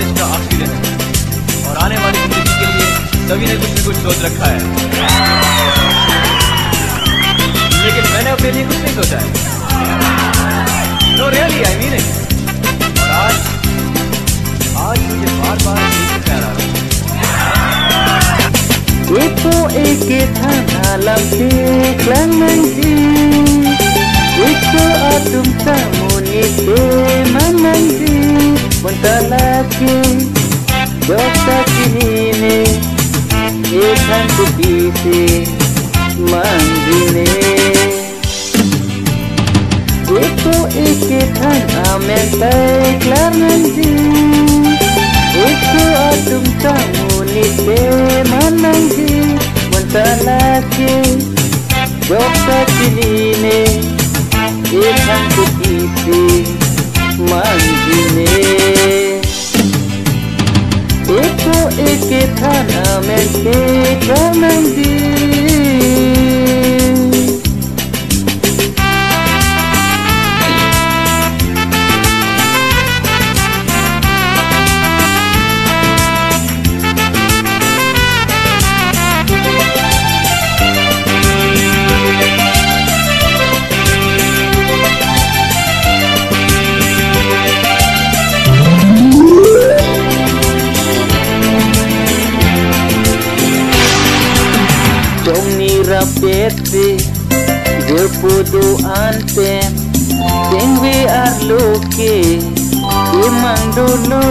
कॉलेज का आखिरी दिन है और आने वाली जिंदगी के लिए सभी ने कुछ न कुछ सोच रखा है, लेकिन मैंने अपने लिए कुछ नहीं सोचा है। तो रियली आई मीन इट। और आज मुझे बार-बार एक ख्याल आ रहा है। Ito ikitan alam tiklang nangji, ito atum samunite manangji, muntalaki dokta kinine, ikan kupisi manjine. Ito ikitan amen tiklang nangji, ito atum samunite manangji, muntalaki dokta kinine, ikan kupisi manjine. Ito ikitan amen tiklang nangji. Rapeti Depudu antem Tingwi arluki Imang dulu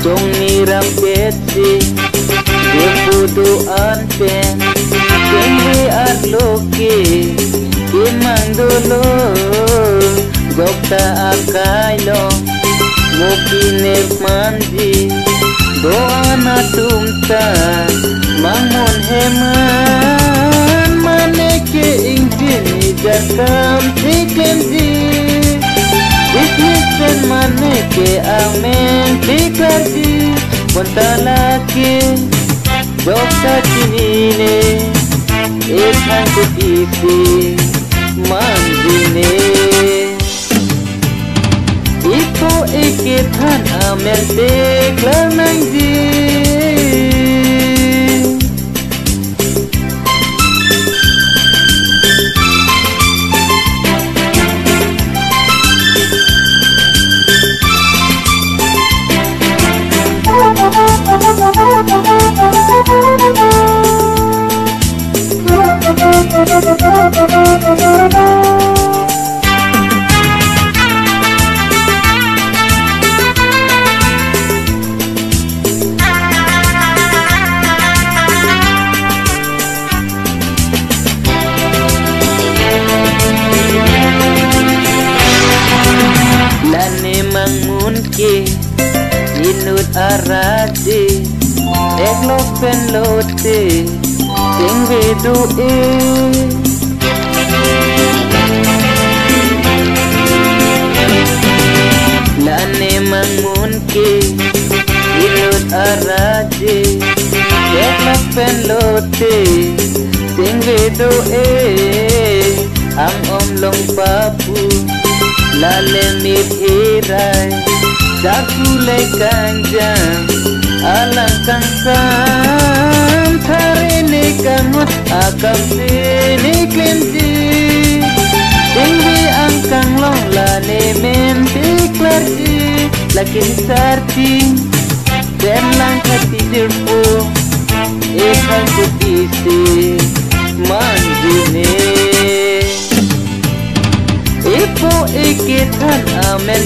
Tongi rapeti Depudu antem Tingwi arluki Imang dulu Dokta akailo Mukine manji doa na tumta mangun heman maneke ingini jakam tiklenji bisnisen maneke amen tikarji muntalaki dokta kinine ekan kutisi manjine. Ito ikitan amen tiklang nangji. Inut arati eglok penlote tingwe du'e lane mangunke inut arati eglok penlote tingwe du'e ang omlong papu lalemit hiray Dakule kanjang alang kang sam Tarini kamut akam sini klinti Tinggi angkang long lane menti klarji Lakin sarti dan langkah tidurku Ikan kutisi manjine Ipo ikitan amen